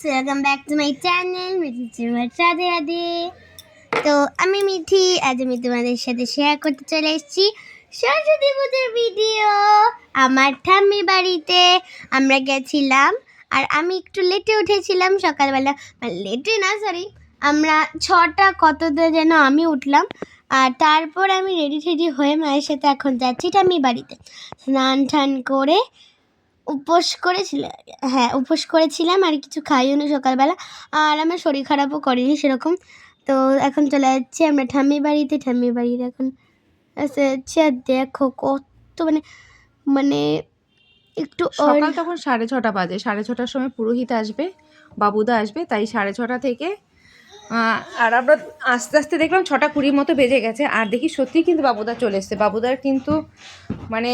friends, welcome back to my channel Mithi Radhe Radhe. তো আমি মিঠি, আজ আমি তোমাদের সাথে শেয়ার করতে চলে এসেছি সরস্বতী পুজোর ভিডিও। আমার ঠাম্মি বাড়িতে আমরা গেছিলাম, আর আমি একটু লেটে উঠেছিলাম সকালবেলা, মানে লেটে না সরি, আমরা 6টা কততে যেন আমি উঠলাম। আর তারপর আমি রেডি টেডি হয়ে মায়ের সাথে এখন যাচ্ছি ঠাম্মি বাড়িতে। স্নান টান করে উপোস করেছিলাম আর কিছু খাইও না সকালবেলা, আর আমার শরীর খারাপও করেনি সেরকম। তো এখন চলে যাচ্ছি আমরা ঠাম্মি বাড়িতে। ঠাম্মি বাড়ির এখন যাচ্ছি, আর দেখো কত মানে মানে একটু সকাল তখন 6:30 বাজে। 6:30টার সময় পুরোহিত আসবে, বাবুদা আসবে, তাই 6:30 থেকে আর আমরা আস্তে আস্তে দেখলাম 6:20 মতো বেজে গেছে। আর দেখি সত্যিই কিন্তু বাবুদা চলে এসছে। বাবুদার কিন্তু মানে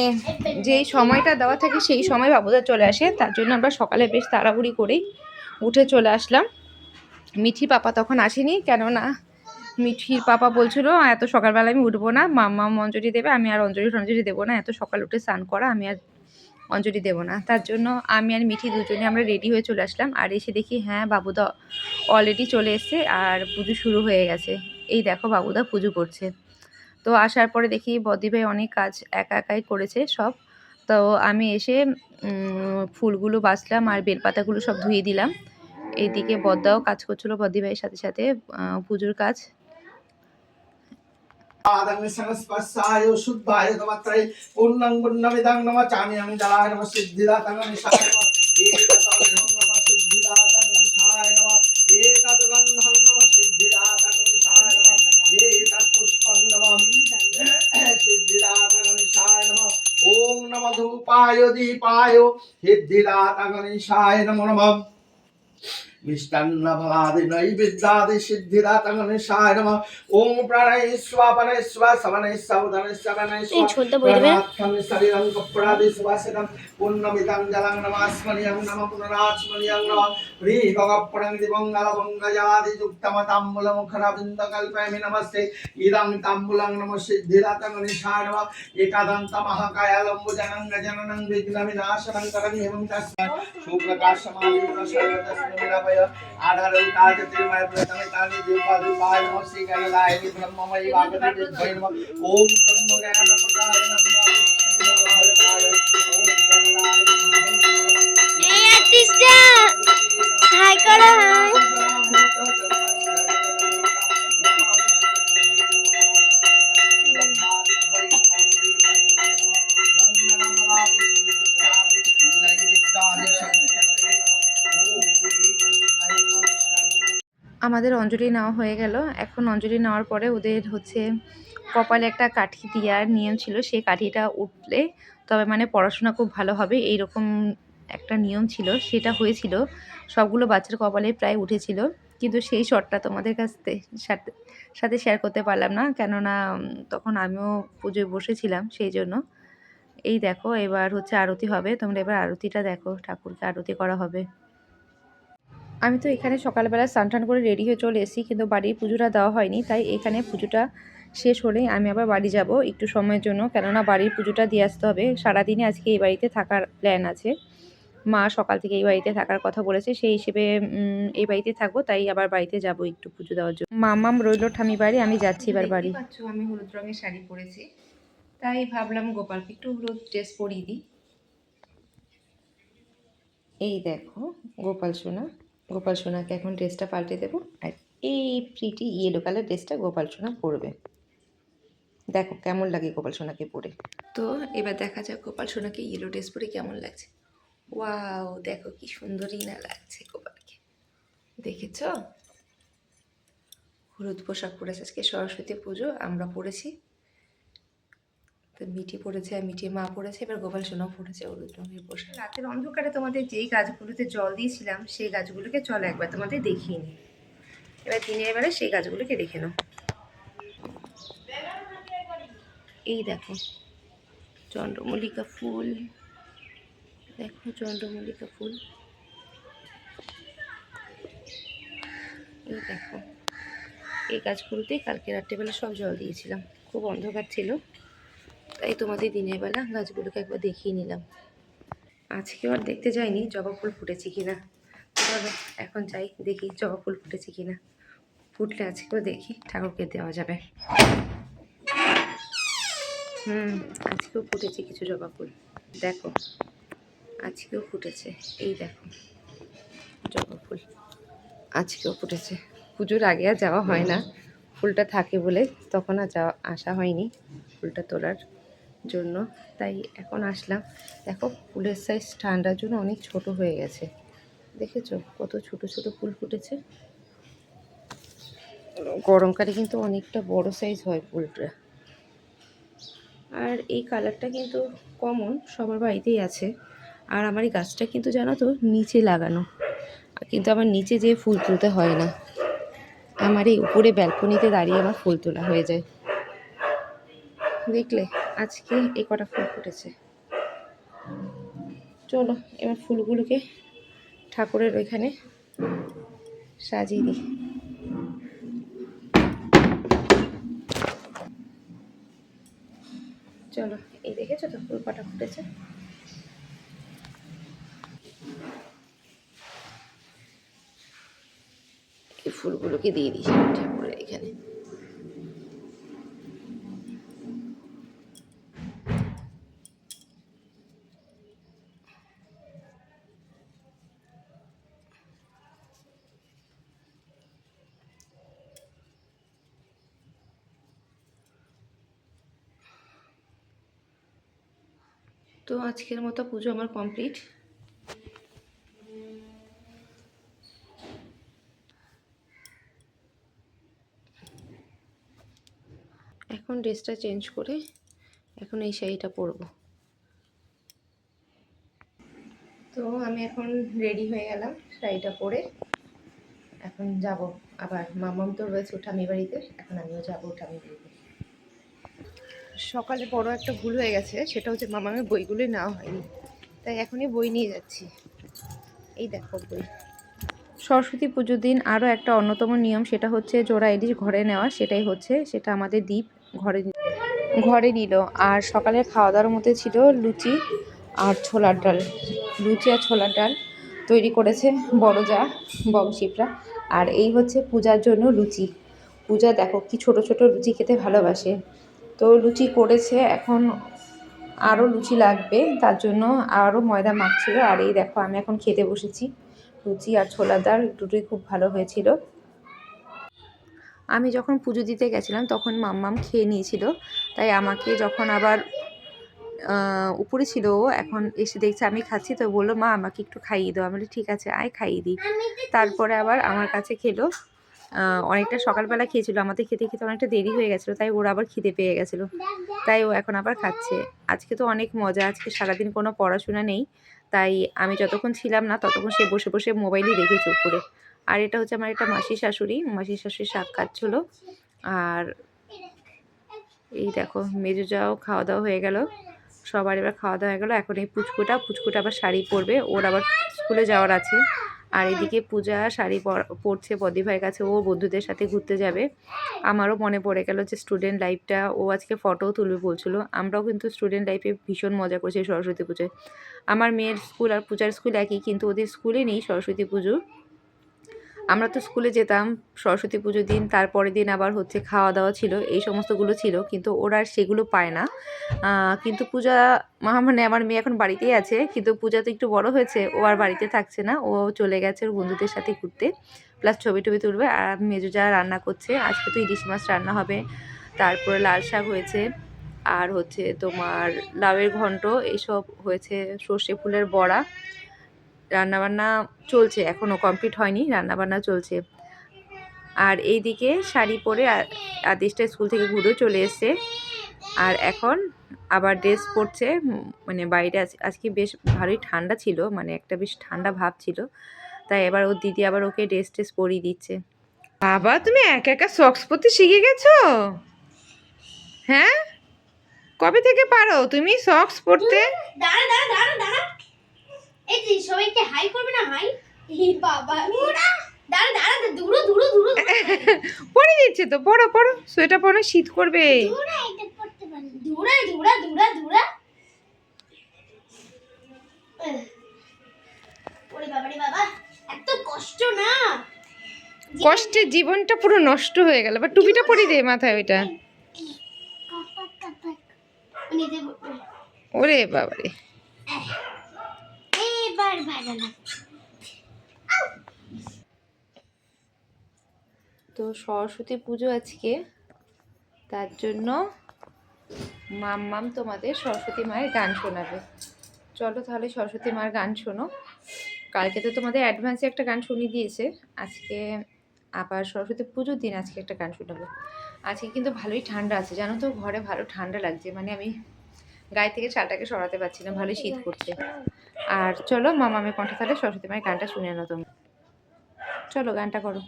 যেই সময়টা দেওয়া থাকে সেই সময় বাবুদা চলে আসে, তার জন্য আমরা সকালে বেশ তাড়াহুড়ি করেই উঠে চলে আসলাম। মিঠির পাপা তখন আসেনি, কেননা মিঠির পাপা বলছিল এত সকালবেলা আমি উঠবো না, মাম্মা অঞ্জলি দেবে, আমি আর অঞ্জলি দেবো না, এত সকাল উঠে স্নান করা আমি আর অঞ্জলি দেবো না। তার জন্য আমি আর মিঠি দুজনে আমরা রেডি হয়ে চলে আসলাম। আর এসে দেখি হ্যাঁ বাবুদা অলরেডি চলে এসছে আর পুজো শুরু হয়ে গেছে। এই দেখো বাবুদা পুজো করছে। তো আসার পরে দেখি বদ্দি ভাই অনেক কাজ একা একাই করেছে সব। তো আমি এসে ফুলগুলো বাছলাম আর বেলপাতাগুলো সব ধুয়ে দিলাম। এইদিকে বদ্দাও কাজ করছিল বদ্দি ভাইয়ের সাথে সাথে পুজোর কাজ। সংস্পর্শায় শুদ্ধায় তমাত্রায় পূর্ণং পূর্ণমিদং নমাচামি আমি দালায় নমঃ সিদ্ধিদাতাং নিশায় নমঃ এতদং নমঃ সিদ্ধিদাতাং নিশায় নমঃ এতদং নমঃ সিদ্ধিদাতাং নিশায় নমঃ এতৎ পুষ্পং নমঃ সিদ্ধিদাতাং নিশায় নমঃ ওম নমঃ ধূপায় দীপায় সিদ্ধিদাতাং নিশায় নমঃ নমঃ মিষ্টান্ন ফলাদি নৈবেদ্যাদি সিদ্ধিদাতাং নিশায় নমঃ ওম প্রাণায়ামস্বা পানায়ামস্বা সমানায়ামস্বা উদানায়ামস্বা বানায়ামস্বা শরীরং কপড়াদি সুবাসিতং পুণ্যমিদং জলং নমাস্মনিয়ং নমঃ পুনরাস্মনিয়ং নমঃ হ্রিগপড়ং দিবঙ্গলবঙ্গজাদি যুক্তমতাম্বুল মুখরাবিন্দ কল্পয়ামি নমস্তে ইদং তাম্বুলং নমঃ সিদ্ধিদাতাং নিশায় নমঃ একাদন্ত মহাকায়ালম্বুজনং গজননং বিঘ্নবিনাশনং করণি এবং তস্মৈ সুপ্রকাশমালি প্রসর্গতস্মিরাভয় আধারং কাজ তিরময় প্রথমে কালি দীপায় নমঃ শ্রী গণলায় ব্রহ্মময়ী ভাগবতে বিদ্যৈ নমঃ ওম ব্রহ্ম জ্ঞান প্রদায় নমঃ ওম গণলায় এই আর্টিস্টটা হাই করো, হাই। আমাদের অঞ্জলি নেওয়া হয়ে গেল। এখন অঞ্জলি নেওয়ার পরে ওদের হচ্ছে কপালে একটা কাঠি দেওয়ার নিয়ম ছিল, সেই কাঠিটা উঠলে তবে মানে পড়াশোনা খুব ভালো হবে, এইরকম একটা নিয়ম ছিল, সেটা হয়েছিল। সবগুলো বাচ্চার কপালে প্রায় উঠেছিল, কিন্তু সেই শটটা তোমাদের সাথে শেয়ার করতে পারলাম না, কেননা তখন আমিও পুজোয় বসেছিলাম সেই জন্য। এই দেখো এবার হচ্ছে আরতি হবে, তোমরা এবার আরতিটা দেখো, ঠাকুরকে আরতি করা হবে। আমি তো এখানে সকালবেলা স্নান টান করে রেডি হয়ে চলে এসেছি, কিন্তু বাড়ির পুজোটা দেওয়া হয়নি, তাই এখানে পুজোটা শেষ হলেই আমি আবার বাড়ি যাব একটু সময়ের জন্য, কেননা বাড়ির পুজোটা দিয়ে আসতে হবে। সারাদিনে আজকে এই বাড়িতে থাকার প্ল্যান আছে, মা সকাল থেকে এই বাড়িতে থাকার কথা বলেছে, সেই হিসেবে এই বাড়িতে থাকবো, তাই আবার বাড়িতে যাব একটু পুজো দেওয়ার জন্য। মামাম রইল ঠামি বাড়ি, আমি যাচ্ছি এবার বাড়ি। আমি হলুদ রঙের শাড়ি পরেছি, তাই ভাবলাম গোপালকে একটু হলুদ ড্রেস পরিয়ে দিই। এই দেখো গোপাল সোনাকে এখন ড্রেসটা পাল্টে দেবো, আর এই প্রিটি ইয়েলো কালার ড্রেসটা গোপাল সোনা পরবে। দেখো কেমন লাগে গোপাল সোনাকে পরে। তো এবার দেখা যাক গোপাল সোনাকে ইয়েলো ড্রেস পরে কেমন লাগছে। ওয়াও, দেখো কি সুন্দরই না লাগছে গোপালকে, দেখেছ? হলুদ পোশাক পরেছে, আজকে সরস্বতী পুজো, আমরা পরেছি, তো মিঠি পড়েছে আর মিঠির মা পড়েছে, এবার গোপাল সোনাও পড়েছে হলুদ রঙের পোশাক। রাতের অন্ধকারে তোমাদের যেই গাছগুলোতে জল দিয়েছিলাম সেই গাছগুলোকে চলো একবার তোমাদের দেখিয়ে নিই। এবার দিনের বেলা সেই গাছগুলোকে দেখে নাও। এই দেখো চন্দ্রমল্লিকা ফুল, দেখো চন্দ্রমল্লিকা ফুল, এই দেখো এই গাছগুলোতেই কালকে রাত্রেবেলা সব জল দিয়েছিলাম, খুব অন্ধকার ছিল, তাই তোমাদের দিনের বেলা গাছগুলোকে একবার দেখিয়ে নিলাম। আজকে আর দেখতে যাইনি জবা ফুল ফুটেছে কিনা, চলো এখন যাই, দেখি জবা ফুল ফুটেছে কিনা। ফুটলে আজকেও দেখি ঠাকুরকে দেওয়া যাবে। আজকেও ফুটেছে কিছু জবা ফুল, দেখো আজকেও ফুটেছে। এই দেখো জবা ফুল আজকেও ফুটেছে। পুজোর আগে আর যাওয়া হয় না, ফুলটা থাকে বলে তখন আর যাওয়া আসা হয়নি ফুলটা তোলার জন্য, তাই এখন আসলাম। দেখো ফুলের সাইজ ঠান্ডার জন্য অনেক ছোট হয়ে গেছে, দেখেছো কত ছোট ছোট ফুল ফুটেছে। গরমকালে কিন্তু অনেকটা বড় সাইজ হয় ফুলটা। আর এই কালারটা কিন্তু কমন, সবার বাড়িতেই আছে। আর আমার এই গাছটা কিন্তু জানো তো নিচে লাগানো, কিন্তু আমার নিচে যেয়ে ফুল তুলতে হয় না, আমার এই উপরে ব্যালকনিতে দাঁড়িয়ে আমার ফুল তোলা হয়ে যায়। দেখলে আজকে এই কটা ফুল ফুটেছে। চলো এবার ফুলগুলোকে ঠাকুরের ওইখানে সাজিয়ে দিই। চলো, এই দেখেছো তো ফুল কটা ফুটেছে। এই ফুলগুলোকে দিয়ে দিই ঠাকুরের এখানে। তো আজকের মতো পুজো আমার কমপ্লিট। এখন ড্রেসটা চেঞ্জ করে এখন এই শাড়িটা পরবো। তো আমি এখন রেডি হয়ে গেলাম শাড়িটা পরে, এখন যাব আবার। মামাম তো রয়েছে ঠামি বাড়িতে, এখন আমিও যাবো ঠামি বাড়িতে। সকালে বড় একটা ভুল হয়ে গেছে, সেটা হচ্ছে মামামের বইগুলোই নেওয়া হয়নি, তাই এখনই বই নিয়ে যাচ্ছি। এই দেখো বই। সরস্বতী পুজোর দিন আরও একটা অন্যতম নিয়ম, সেটা হচ্ছে জোড়া ইলিশ ঘরে নেওয়া। সেটা আমাদের দ্বীপ ঘরে নিল। আর সকালের খাওয়া দাওয়ার মধ্যে ছিল লুচি আর ছোলার ডাল। লুচি আর ছোলার ডাল তৈরি করেছে বড় যা বংশীপরা। আর এই হচ্ছে পূজার জন্য লুচি। পূজা দেখো কি ছোট ছোট লুচি খেতে ভালোবাসে, তো লুচি করেছে। এখন আরও লুচি লাগবে, তার জন্য আরও ময়দা মাখছিল। আর এই দেখো আমি এখন খেতে বসেছি। লুচি আর ছোলার ডাল দুটোই খুব ভালো হয়েছিল। আমি যখন পুজো দিতে গেছিলাম তখন মাম্মাম খেয়ে নিয়েছিল, তাই আমাকে যখন আবার উপরে ছিল ও, এখন এসে দেখছে আমি খাচ্ছি, তো বললো মা আমাকে একটু খাইয়ে দাও। আমি বলি ঠিক আছে আয় খাইয়ে দিই। তারপরে আবার আমার কাছে খেলো। অনেকটা সকালবেলা খেয়েছিল, আমাদের খেতে খেতে অনেকটা দেরি হয়ে গেছিলো, তাই ওর আবার খিদে পেয়ে গেছিলো, তাই ও এখন আবার খাচ্ছে। আজকে তো অনেক মজা, আজকে সারাদিন কোনো পড়াশোনা নেই, তাই আমি যতক্ষণ ছিলাম না ততক্ষণ সে বসে বসে মোবাইলই দেখেছে উপরে। আর এটা হচ্ছে আমার একটা মাসির শাশুড়ি শাক কাটছিলো। আর এই দেখো মেজো যাও খাওয়া দাওয়া হয়ে গেল, সবার এবার খাওয়া দাওয়া হয়ে গেলো। এখন এই পুচকুটা আবার শাড়ি পরবে, ওর আবার স্কুলে যাওয়ার আছে। আর এদিকে পূজা শাড়ি পরছে বদি ভাইয়ের কাছে, ও বন্ধুদের সাথে ঘুরতে যাবে। আমারও মনে পড়ে গেল যে স্টুডেন্ট লাইফটা, ও আজকে ফটোও তুলবে বলছিল। আমরাও কিন্তু স্টুডেন্ট লাইফে ভীষণ মজা করছি সরস্বতী পুজোয়। আমার মেয়ের স্কুল আর পূজার স্কুল একই, কিন্তু ওদের স্কুলে নেই সরস্বতী পুজো। আমরা তো স্কুলে যেতাম সরস্বতী পুজোর দিন, তারপরের দিন আবার হচ্ছে খাওয়া দাওয়া ছিল, এই সমস্তগুলো ছিল, কিন্তু ওরা আর সেগুলো পায় না। কিন্তু পূজা মানে আমার মেয়ে এখন বাড়িতেই আছে, কিন্তু পূজা তো একটু বড় হয়েছে, ও আর বাড়িতে থাকছে না, ও চলে গেছে ওর বন্ধুদের সাথে ঘুরতে, প্লাস ছবি টবি তুলবে। আর মেজো যা রান্না করছে, আজকে তো ইলিশ মাছ রান্না হবে, তারপরে লাল শাক হয়েছে, আর হচ্ছে তোমার লাউয়ের ঘন্ট, এইসব হয়েছে, সর্ষে ফুলের বড়া। রান্নাবান্না চলছে, এখনও কমপ্লিট হয়নি, রান্নাবান্না চলছে। আর এইদিকে শাড়ি পরে আদেশটা স্কুল থেকে ঘুরেও চলে এসছে, আর এখন আবার ড্রেস পরছে। মানে বাইরে আজকে বেশ ভালোই ঠান্ডা ছিল, মানে একটা বেশ ঠান্ডা ভাব ছিল, তাই এবার ওর দিদি আবার ওকে ড্রেস পরিয়ে দিচ্ছে। বাবা তুমি একা একা সক্স পরতে শিখে গেছো? হ্যাঁ, কবে থেকে পারো তুমি সক্স পরতে? দাঁড়া এই যে সবাইকে হাই করবে না, হাই। এই বাবা দাঁড়া দূরো পরে দিচ্ছে তো, পরো সোয়েটার পরো, শীত করবে। এটা করতে পারি, দূরা ওরে বাবা এত কষ্ট না, কষ্টে জীবনটা পুরো নষ্ট হয়ে গেল। বা টুপিটা পরিয়ে দে মাথায় ওইটা। কাপাক কাপাক নিজে ওরে বাবারে, এবার ভালো লাগছে। তো সরস্বতী পুজো আজকে, তার জন্য মাম্মাম তোমাদের সরস্বতী মায়ের গান শোনাবে। চলো তাহলে সরস্বতী মায়ের গান শোনো। কালকে তো তোমাদের অ্যাডভান্সে একটা গান শুনিয়ে দিয়েছে, আজকে আবার সরস্বতী পুজোর দিন আজকে একটা গান শোনাবো। আজকে কিন্তু ভালোই ঠান্ডা আছে জানো তো, ঘরে ভালো ঠান্ডা লাগছে, মানে আমি গায়ে থেকে শালটাকে সরাতে পারছি না, ভালোই শীত করছে। আর চলো মামামের কণ্ঠে তাহলে সরস্বতী মায়ের গানটা শুনে নাও তোমরা। চলো গানটা করো।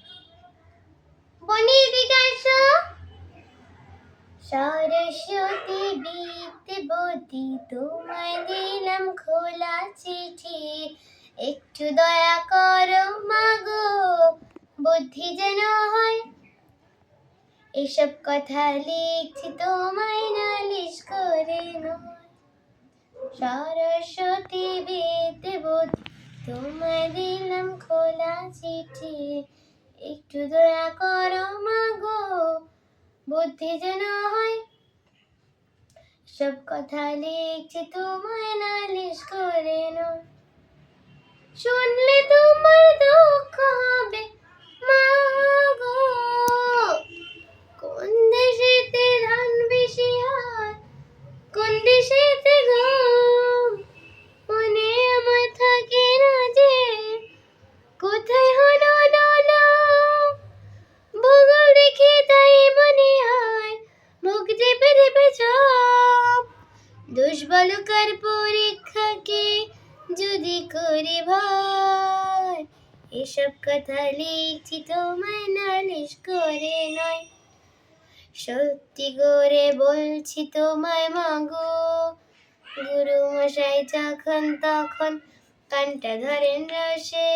বনি বিকাশ সরস্বতী বিদ্যাবতী তোমায় দিলাম খোলা চিঠি, একটু দয়া করো মাগো বুদ্ধি যেন হয়, এসব কথা লিখছি তোমায় নালিশ করে নয়। সরস্বতী বিদ্যাবতী তোমায় দিলাম খোলা চিঠি, একটু দয়া করো মাগো বুদ্ধি যেন হয়, সব কথা লিখছি তোমায় নালিশ করে নয়। শুনলে তোমার দুঃখ হবে মাগো, কোন দেশেতে ধান বেশি হয়, কোন দেশেতে গম, মনে আমার থাকে না যে কোথায় হলো দোলা, ভূগোল দেখে তাই মনে হয় মুখ চেপে চেপে চোখ, দুষ্বালকার পরীক্ষাকে যদি করি ভয়, এসব কথা লিখছি তোমায় নালিশ করে নয়। সত্যি করে বলছি তোমায় মাগো, গুরু মশাই যখন তখন কানটা ধরেন রসে,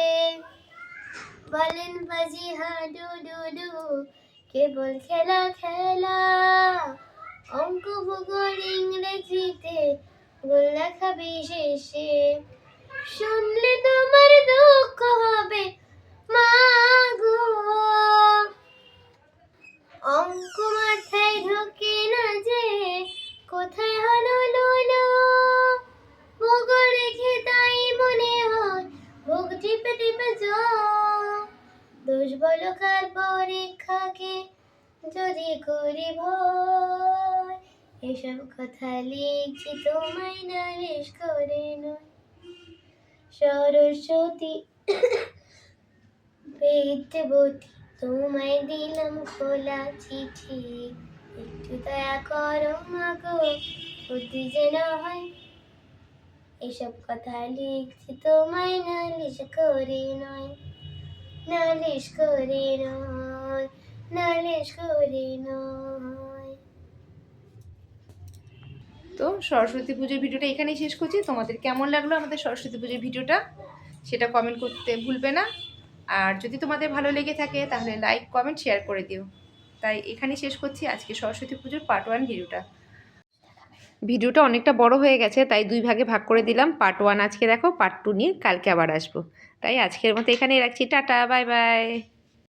বলেন বাজি হাডু ডুডু কেবল খেলা খেলা, অঙ্ক ভূগোল ইংরেজিতে গোল লেখা বিশেষে, শুনলে তোমার দুঃখ হবে মাগো, অঙ্ক মাথায় ঢোকে না যে কোথায় হলো লোলো, ভূগোল রেখে তাই মনে হয় বুক টিপে টিপে যাও, দুষ্বালকার পরীক্ষাকে যদি করি ভয়, এসব কথা লিখছি তোমায় নালিশ করে নয়। সরস্বতী বিদ্যাবতী তোমায় দিলাম খোলা চিঠি, একটু দয়া করো মাগো বুদ্ধি যেন হয়, এসব কথা লিখছি তোমায় নালিশ করে নয়, নালিশ করে নয়, নালিশ করে নয়। তো সরস্বতী পুজোর ভিডিওটা এখানেই শেষ করছি। তোমাদের কেমন লাগলো আমাদের সরস্বতী পুজোর ভিডিওটা সেটা কমেন্ট করতে ভুলবে না। আর যদি তোমাদের ভালো লেগে থাকে তাহলে লাইক কমেন্ট শেয়ার করে দিও। তাই এখানেই শেষ করছি আজকে সরস্বতী পুজোর পার্ট 1 ভিডিওটা অনেকটা বড় হয়ে গেছে, তাই 2 ভাগে ভাগ করে দিলাম। পার্ট 1 আজকে দেখো, পার্ট 2 নিয়ে কালকে আবার আসবো। তাই আজকের মতো এখানেই রাখছি, টাটা বাই বাই।